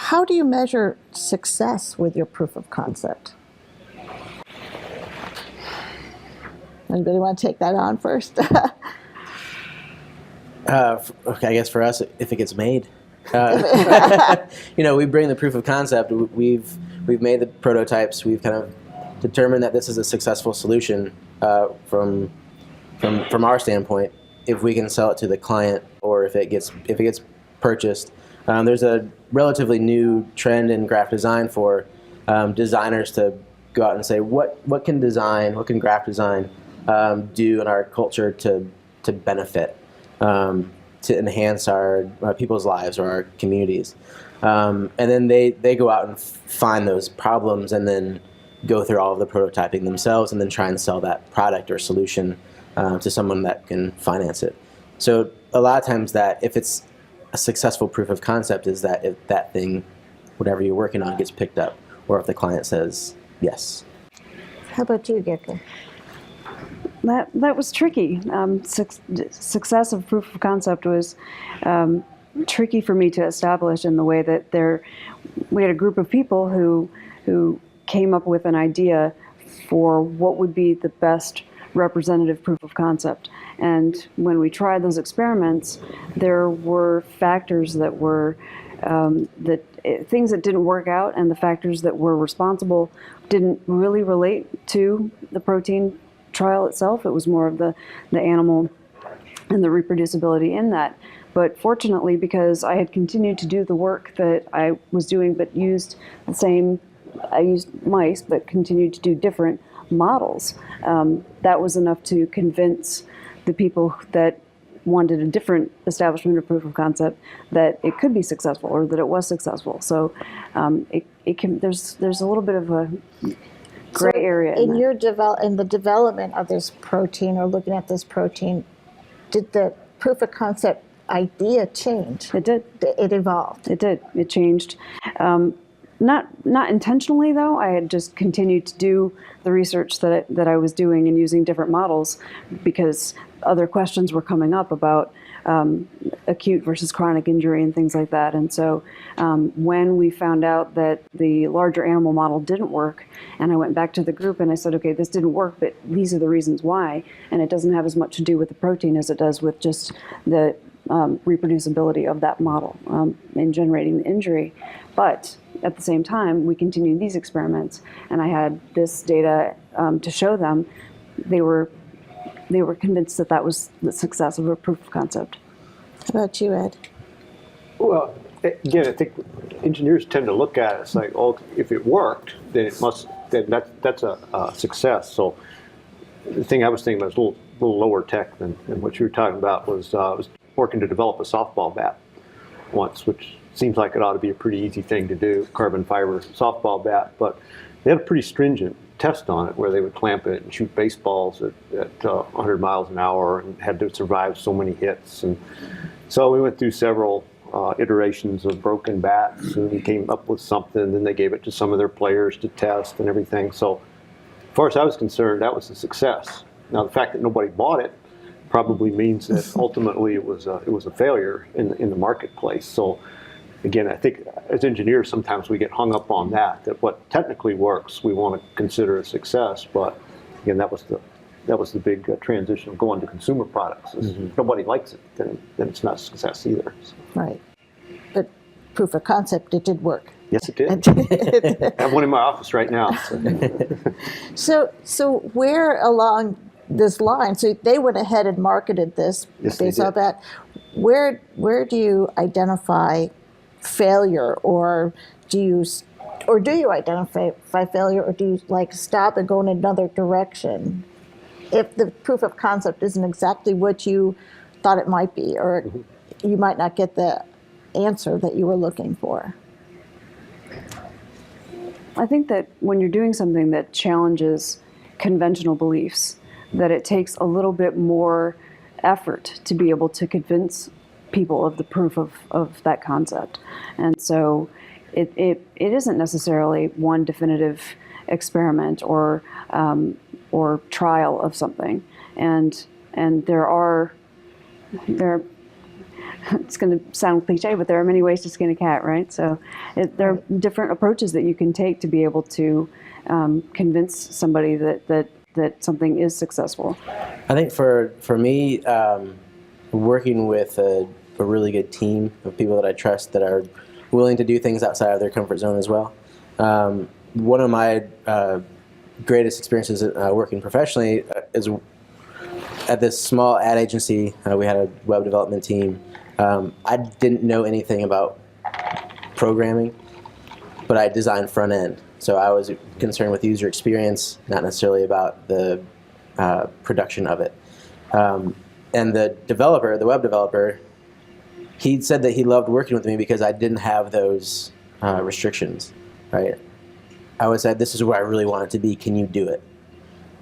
how do you measure success with your proof of concept? Anybody want to take that on first? Okay, I guess for us, if it gets made, we bring the proof of concept. We've made the prototypes. We've kind of determined that this is a successful solution from our standpoint. If we can sell it to the client, or if it gets purchased, there's a relatively new trend in graphic design for designers to go out and say what can graphic design do in our culture to benefit, to enhance our people's lives or our communities, and then they go out and find those problems and then go through all of the prototyping themselves and then try and sell that product or solution to someone that can finance it. So a lot of times that if it's a successful proof of concept is that if that thing, whatever you're working on, gets picked up, or if the client says yes. How about you, Gecko? That was tricky. Success of proof of concept was tricky for me to establish in the way that we had a group of people who came up with an idea for what would be the best representative proof of concept. And when we tried those experiments, there were factors that were things that didn't work out, and the factors that were responsible didn't really relate to the protein trial itself. It was more of the animal and the reproducibility in that. But fortunately, because I had continued to do the work that I was doing, but I used mice, but continued to do different models, that was enough to convince the people that wanted a different establishment of proof of concept that it could be successful, or that it was successful. So there's a little bit of a gray area in the development of this protein, or looking at this protein, did the proof of concept idea change? It did. It evolved. It did. It changed. Not intentionally, though. I had just continued to do the research that I was doing and using different models, because other questions were coming up about acute versus chronic injury and things like that. And so when we found out that the larger animal model didn't work, and I went back to the group and I said, okay, this didn't work, but these are the reasons why, and it doesn't have as much to do with the protein as it does with just the reproducibility of that model in generating the injury. But at the same time, we continued these experiments, and I had this data to show them. They were convinced that was the success of a proof of concept. How about you, Ed? Well, again, I think engineers tend to look at it. It's like, oh, if it worked, then that's a success. So the thing I was thinking about was a little lower tech than what you were talking about. Was I was working to develop a softball bat once, which seems like it ought to be a pretty easy thing to do, carbon fiber softball bat, but they had a pretty stringent test on it where they would clamp it and shoot baseballs at 100 miles an hour and had to survive so many hits. And so we went through several iterations of broken bats, and we came up with something. Then they gave it to some of their players to test and everything. So as far as I was concerned, that was a success. Now, the fact that nobody bought it probably means that ultimately it was a failure in the marketplace. So again, I think as engineers, sometimes we get hung up on that what technically works, we want to consider a success. But again, that was the big transition of going to consumer products. If nobody likes it, then it's not a success either. So. Right. But proof of concept, it did work. Yes, it did. I have one in my office right now. So where along this line, so they went ahead and marketed this. Yes, they saw that. Where do you identify failure, or do you identify failure, or do you stop and go in another direction if the proof of concept isn't exactly what you thought it might be, or you might not get the answer that you were looking for? I think that when you're doing something that challenges conventional beliefs, that it takes a little bit more effort to be able to convince people of the proof of that concept. And so it isn't necessarily one definitive experiment or trial of something. And there it's going to sound cliche, but there are many ways to skin a cat, right? So there are different approaches that you can take to be able to convince somebody that something is successful. I think for me, working with a really good team of people that I trust that are willing to do things outside of their comfort zone as well. One of my greatest experiences working professionally is at this small ad agency. We had a web development team. I didn't know anything about programming, but I designed front end. So I was concerned with user experience, not necessarily about the production of it. And the developer, the web developer, he said that he loved working with me because I didn't have those restrictions, right? I always said, this is where I really want it to be. Can you do it?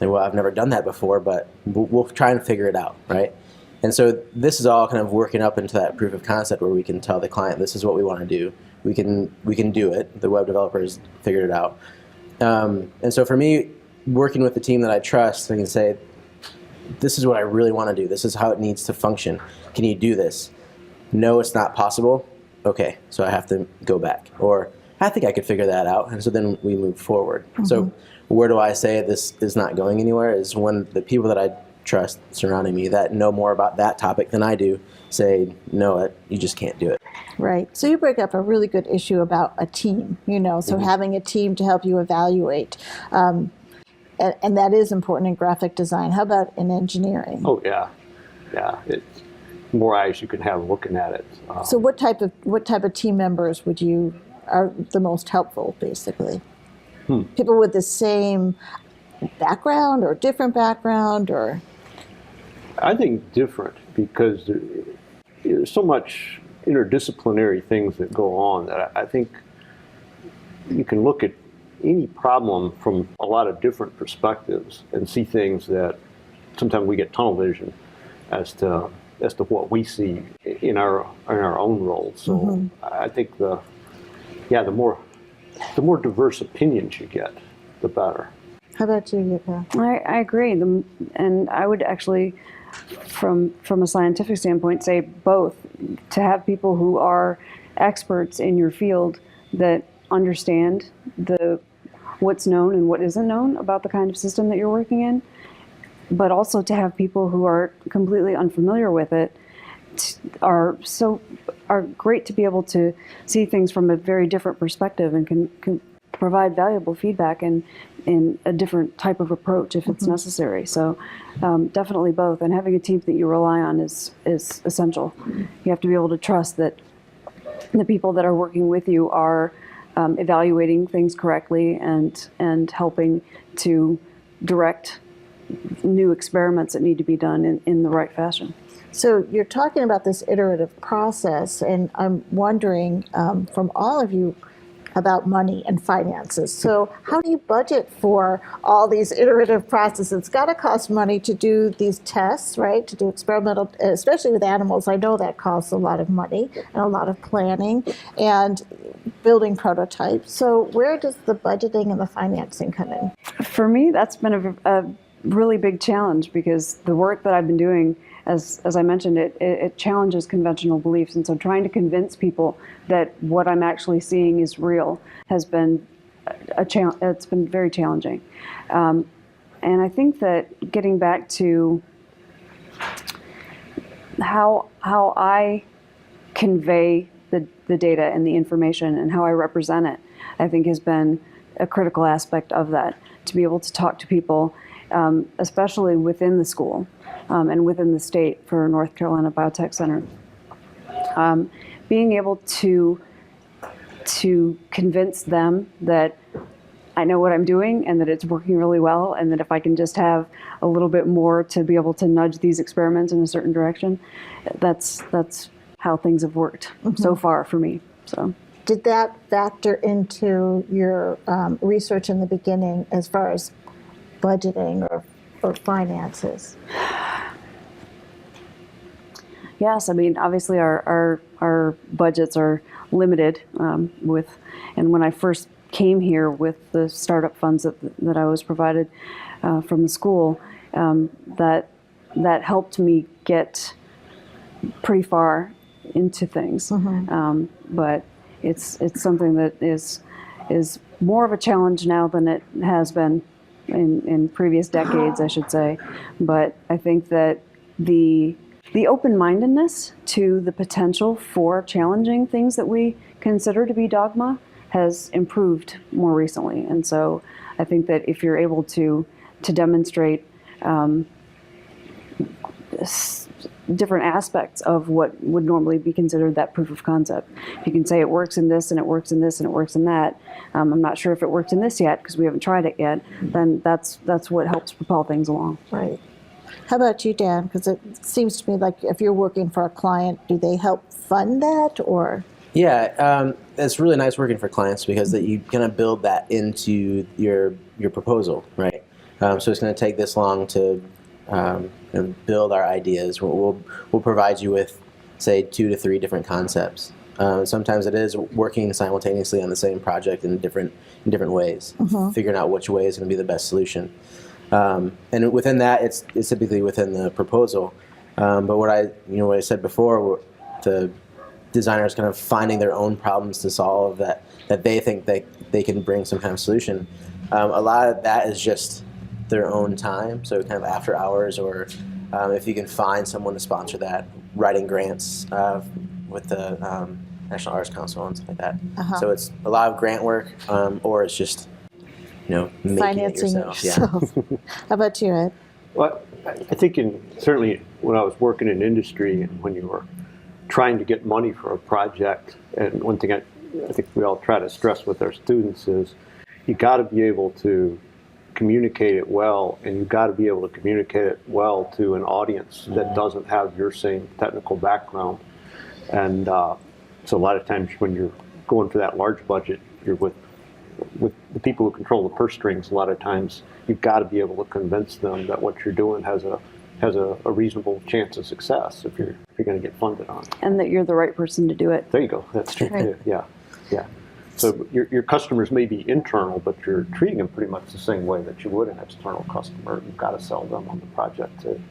And, well, I've never done that before, but we'll try and figure it out, right? And so this is all kind of working up into that proof of concept where we can tell the client, this is what we want to do. We can do it. The web developers figured it out. And so for me, working with the team that I trust, I can say, this is what I really want to do. This is how it needs to function. Can you do this? No, it's not possible. Okay, so I have to go back. Or I think I could figure that out. And so then we move forward. Mm-hmm. So where do I say this is not going anywhere is when the people that I trust surrounding me that know more about that topic than I do say, no, you just can't do it. Right. So you bring up a really good issue about a team, so mm-hmm. having a team to help you evaluate. And that is important in graphic design. How about in engineering? Oh, yeah. Yeah. It's more eyes you can have looking at it. So what type of team members are the most helpful, basically? People with the same background or different background, or? I think different, because there's so much interdisciplinary things that go on that I think you can look at any problem from a lot of different perspectives and see things that sometimes we get tunnel vision as to what we see in our own roles. So mm-hmm. I think the more diverse opinions you get, the better. How about you, Yuka? I agree, and I would actually, from a scientific standpoint, say both. To have people who are experts in your field that understand what's known and what isn't known about the kind of system that you're working in, but also to have people who are completely unfamiliar with it are great to be able to see things from a very different perspective and can provide valuable feedback in a different type of approach if it's mm-hmm. necessary. So definitely both. And having a team that you rely on is essential. Mm-hmm. You have to be able to trust that the people that are working with you are evaluating things correctly and helping to direct new experiments that need to be done in the right fashion. So you're talking about this iterative process, and I'm wondering from all of you about money and finances. So how do you budget for all these iterative processes? It's got to cost money to do these tests, right? To do experimental, especially with animals. I know that costs a lot of money and a lot of planning and building prototypes. So where does the budgeting and the financing come in? For me, that's been a really big challenge, because the work that I've been doing, as I mentioned, it challenges conventional beliefs. And so trying to convince people that what I'm actually seeing is real has been it's been very challenging. And I think that getting back to how I convey the data and the information and how I represent it, I think has been a critical aspect of that, to be able to talk to people, especially within the school and within the state for North Carolina Biotech Center. Being able to convince them that I know what I'm doing and that it's working really well, and that if I can just have a little bit more to be able to nudge these experiments in a certain direction, that's how things have worked mm-hmm. so far for me. So. Did that factor into your research in the beginning as far as budgeting or finances? Yes, I mean, obviously our budgets are limited and when I first came here with the startup funds that I was provided from the school, that helped me get pretty far into things. But it's something that is more of a challenge now than it has been in previous decades, I should say. But I think that the open-mindedness to the potential for challenging things that we consider to be dogma has improved more recently. And so I think that if you're able to demonstrate different aspects of what would normally be considered that proof of concept. If you can say it works in this and it works in this and it works in that, I'm not sure if it works in this yet because we haven't tried it yet, then that's what helps propel things along. Right. How about you, Dan? Because it seems to me like if you're working for a client, do they help fund that or? Yeah, it's really nice working for clients because that you kind of build that into your proposal, right? So it's going to take this long to build our ideas. We'll provide you with, say, 2 to 3 different concepts. Sometimes it is working simultaneously on the same project in different ways, figuring out which way is going to be the best solution. And within that, it's typically within the proposal. But what I said before, the designers kind of finding their own problems to solve that they think they can bring some kind of solution. A lot of that is just their own time, so kind of after hours, or if you can find someone to sponsor that, writing grants with the National Arts Council and stuff like that. So it's a lot of grant work, or it's just making Financing it yourself. Yeah. How about you, Ed? Well, I think certainly when I was working in industry and when you were trying to get money for a project, and one thing I think we all try to stress with our students is you got to be able to communicate it well, and you've got to be able to communicate it well to an audience that doesn't have your same technical background. And so a lot of times when you're going for that large budget, you're with the people who control the purse strings. A lot of times you've got to be able to convince them that what you're doing has a reasonable chance of success if you're going to get funded on it. And that you're the right person to do it. There you go. That's true. Right. Yeah. So your customers may be internal, but you're treating them pretty much the same way that you would an external customer. You've got to sell them on the project too.